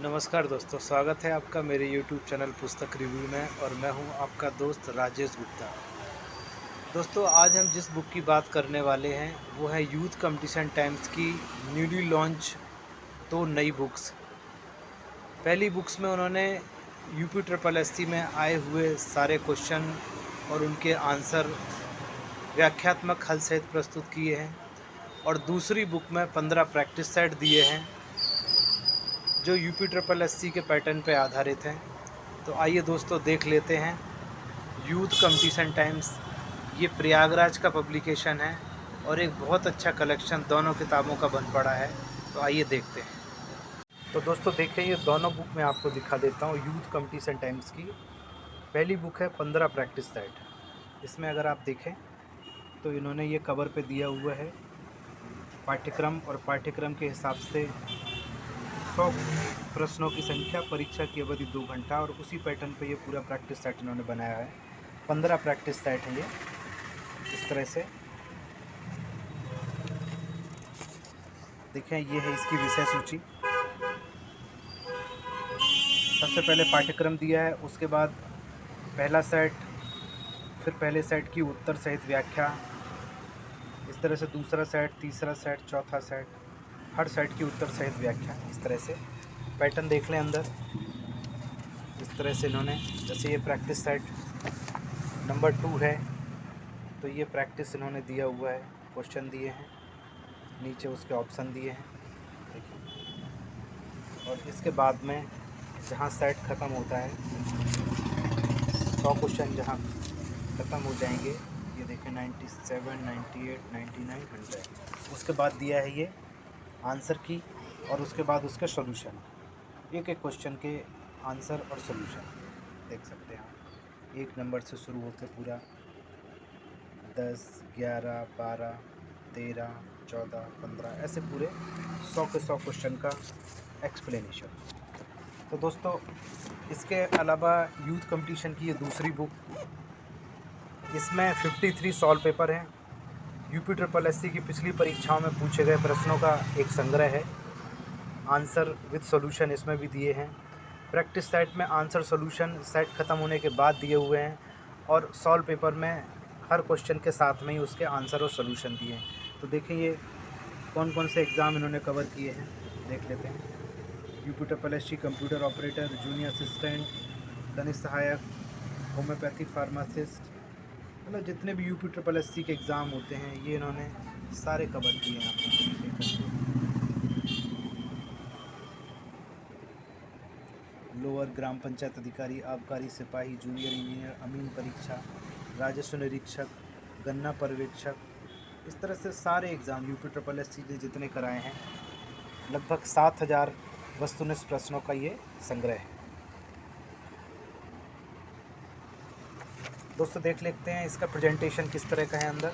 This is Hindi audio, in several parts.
नमस्कार दोस्तों, स्वागत है आपका मेरे YouTube चैनल पुस्तक रिव्यू में और मैं हूं आपका दोस्त राजेश गुप्ता। दोस्तों, आज हम जिस बुक की बात करने वाले हैं वो है यूथ कंपटीशन टाइम्स की न्यूली लॉन्च दो नई बुक्स। पहली बुक्स में उन्होंने यूपी ट्रिपल एससी में आए हुए सारे क्वेश्चन और उनके आंसर व्याख्यात्मक हल सहित प्रस्तुत किए हैं और दूसरी बुक में 15 प्रैक्टिस सेट दिए हैं जो यूपी ट्रिपल एससी के पैटर्न पर आधारित हैं। तो आइए दोस्तों देख लेते हैं यूथ कंपटीशन टाइम्स। ये प्रयागराज का पब्लिकेशन है और एक बहुत अच्छा कलेक्शन दोनों किताबों का बन पड़ा है। तो आइए देखते हैं। तो दोस्तों देखिए, ये दोनों बुक मैं आपको दिखा देता हूँ यूथ कंपटीशन टाइम्स की। पहली बुक है 15 प्रैक्टिस सेट। इसमें अगर आप देखें तो इन्होंने ये कवर पे दिया हुआ है पाठ्यक्रम और पाठ्यक्रम के हिसाब से 100 प्रश्नों की संख्या, परीक्षा की अवधि 2 घंटा और उसी पैटर्न पे ये पूरा प्रैक्टिस सेट इन्होंने बनाया है। 15 प्रैक्टिस सेट है ये। इस तरह से देखें, ये है इसकी विषय सूची। सबसे पहले पाठ्यक्रम दिया है, उसके बाद पहला सेट, फिर पहले सेट की उत्तर सहित व्याख्या, इस तरह से दूसरा सेट, तीसरा सेट, चौथा सेट, हर सेट की उत्तर सहित व्याख्या। इस तरह से पैटर्न देख लें अंदर। इस तरह से इन्होंने, जैसे ये प्रैक्टिस सेट नंबर 2 है तो ये प्रैक्टिस इन्होंने दिया हुआ है, क्वेश्चन दिए हैं, नीचे उसके ऑप्शन दिए हैं, देखिए। और इसके बाद में जहाँ सेट ख़त्म होता है, 100 क्वेश्चन जहाँ ख़त्म हो जाएंगे, ये देखें 97, 98, 99, 100, उसके बाद दिया है ये आंसर की और उसके बाद उसके सॉल्यूशन। एक एक क्वेश्चन के आंसर और सॉल्यूशन देख सकते हैं आप। 1 नंबर से शुरू होकर पूरा 10, 11, 12, 13, 14, 15 ऐसे पूरे 100 के 100 क्वेश्चन का एक्सप्लेनेशन। तो दोस्तों, इसके अलावा यूथ कंपटीशन की ये दूसरी बुक, इसमें 53 सॉल्व पेपर हैं। यूपी ट्रिपल एससी की पिछली परीक्षाओं में पूछे गए प्रश्नों का एक संग्रह है। आंसर विद सॉल्यूशन इसमें भी दिए हैं। प्रैक्टिस सेट में आंसर सॉल्यूशन सेट ख़त्म होने के बाद दिए हुए हैं और सॉल्व पेपर में हर क्वेश्चन के साथ में ही उसके आंसर और सॉल्यूशन दिए हैं। तो देखिए, ये कौन कौन से एग्ज़ाम इन्होंने कवर किए हैं, देख लेते हैं। UP triple SC computer operator, junior assistant, गणित सहायक, होम्योपैथी फार्मासिस्ट, मतलब जितने भी यूपी ट्रिपल एससी के एग्ज़ाम होते हैं ये इन्होंने सारे कवर किए हैं। लोअर ग्राम पंचायत अधिकारी, आबकारी सिपाही, जूनियर इंजीनियर, अमीन परीक्षा, राजस्व निरीक्षक, गन्ना पर्यवेक्षक, इस तरह से सारे एग्ज़ाम यूपी ट्रिपल एससी ने जितने कराए हैं, लगभग 7000 वस्तुनिष्ठ प्रश्नों का ये संग्रह है। दोस्तों देख लेते हैं इसका प्रेजेंटेशन किस तरह का है अंदर।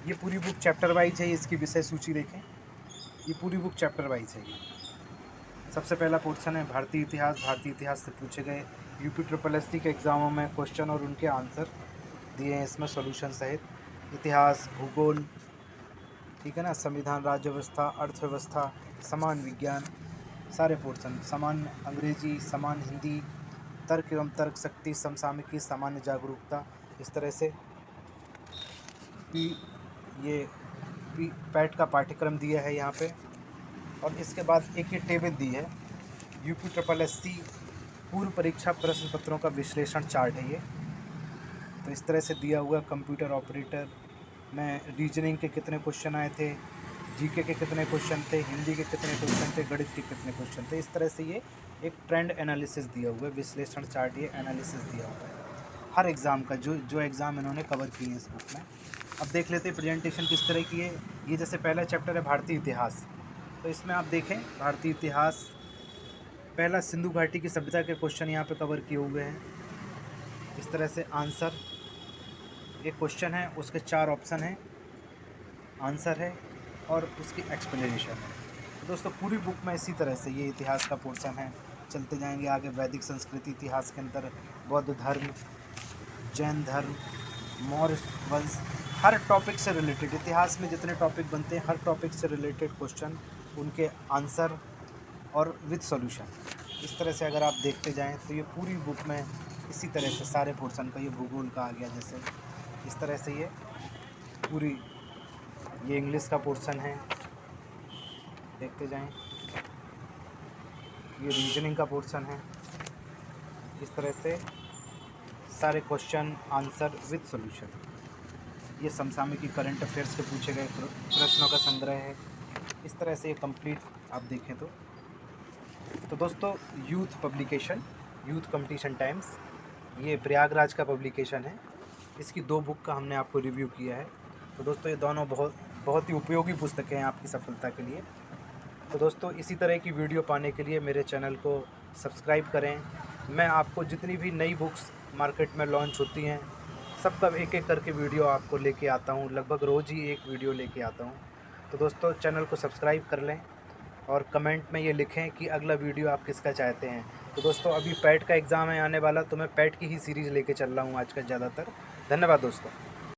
ये पूरी बुक चैप्टर वाइज है, इसकी विषय सूची देखें। ये पूरी बुक चैप्टर वाइज है। सबसे पहला पोर्शन है भारतीय इतिहास। भारतीय इतिहास से पूछे गए यूपी ट्रिपल एससी के एग्ज़ामों में क्वेश्चन और उनके आंसर दिए हैं इसमें सॉल्यूशन सहित। इतिहास, भूगोल, ठीक है ना, संविधान, राज्य व्यवस्था, अर्थव्यवस्था, समान विज्ञान, सारे पोर्शन, सामान्य अंग्रेजी, समान हिंदी, तर्क एवं तर्क शक्ति, समसामयिकी, सामान्य जागरूकता, इस तरह से ये पैट का पाठ्यक्रम दिया है यहाँ पे। और इसके बाद एक ये टेबल दी है, यूपी ट्रिपल एससी पूर्व परीक्षा प्रश्न पत्रों का विश्लेषण चार्ट है ये। तो इस तरह से दिया हुआ कंप्यूटर ऑपरेटर में रीजनिंग के कितने क्वेश्चन आए थे, जीके के कितने क्वेश्चन थे, हिंदी के कितने क्वेश्चन थे, गणित के कितने क्वेश्चन थे। इस तरह से ये एक ट्रेंड एनालिसिस दिया हुआ है, विश्लेषण चार्ट, ये एनालिसिस दिया हुआ है हर एग्ज़ाम का, जो एग्ज़ाम इन्होंने कवर किए हैं इस बुक में। अब देख लेते हैं प्रेजेंटेशन किस तरह की है। ये जैसे पहला चैप्टर है भारतीय इतिहास, तो इसमें आप देखें भारतीय इतिहास, पहला सिंधु घाटी की सभ्यता के क्वेश्चन यहाँ पे कवर किए हुए हैं। इस तरह से आंसर, एक क्वेश्चन है उसके 4 ऑप्शन हैं, आंसर है और उसकी एक्सप्लेनेशन है। तो दोस्तों पूरी बुक में इसी तरह से ये इतिहास का पोर्शन है। चलते जाएंगे आगे। वैदिक संस्कृति, इतिहास के अंदर बौद्ध धर्म, जैन धर्म, मौर्य वंश, हर टॉपिक से रिलेटेड, इतिहास में जितने टॉपिक बनते हैं हर टॉपिक से रिलेटेड क्वेश्चन, उनके आंसर और विद सॉल्यूशन। इस तरह से अगर आप देखते जाएं तो ये पूरी बुक में इसी तरह से सारे पोर्शन का, ये भूगोल का आ गया जैसे इस तरह से, ये पूरी ये इंग्लिश का पोर्शन है, देखते जाएं। ये रीजनिंग का पोर्शन है। इस तरह से सारे क्वेश्चन आंसर विद सॉल्यूशन। ये समसामयिक की करंट अफेयर्स के पूछे गए प्रश्नों का संग्रह है। इस तरह से ये कंप्लीट आप देखें तो दोस्तों youth publication, youth competition times, ये प्रयागराज का पब्लिकेशन है। इसकी 2 बुक का हमने आपको रिव्यू किया है। तो दोस्तों ये दोनों बहुत ही उपयोगी पुस्तकें हैं आपकी सफलता के लिए। तो दोस्तों इसी तरह की वीडियो पाने के लिए मेरे चैनल को सब्सक्राइब करें। मैं आपको जितनी भी नई बुक्स मार्केट में लॉन्च होती हैं सबका एक एक करके वीडियो आपको लेके आता हूँ, लगभग रोज़ ही एक वीडियो लेके आता हूँ। तो दोस्तों चैनल को सब्सक्राइब कर लें और कमेंट में ये लिखें कि अगला वीडियो आप किसका चाहते हैं। तो दोस्तों अभी पैट का एग्ज़ाम है आने वाला, तो मैं पैट की ही सीरीज़ लेके चल रहा हूँ आजकल ज़्यादातर। धन्यवाद दोस्तों।